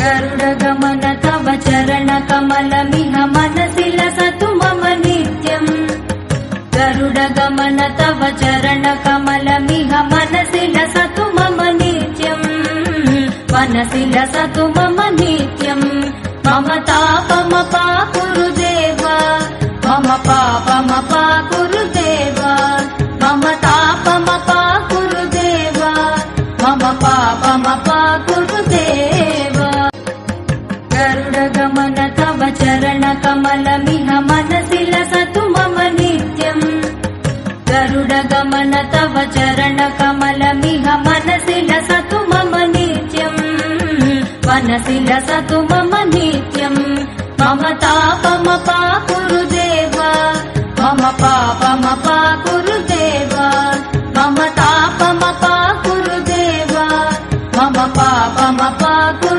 गरुडगमन तव चरणकमलमिह मनसि लसतु मम नित्यम् गरुडगमन तव चरणकमलमिह मनसि लसतु मम नित्यम् मनसि लसतु मम नित्यम् मम तापमपाकुरु देव मम पापमपाकुरु देव मम तापमपाकुरु देव मम पापमपाकुरु देव गरुडगमन तव चरणकमलमिह मनसि लसतु मम नित्यम् गरुडगमन तव चरणकमलमिह मनसि लसतु मम नित्यम् मनसि लसतु मम नित्यम् मम तापमपाकुरु देव मम पापमपाकुरु देव मम तापमपाकुरु देव मम पापमपाकुरु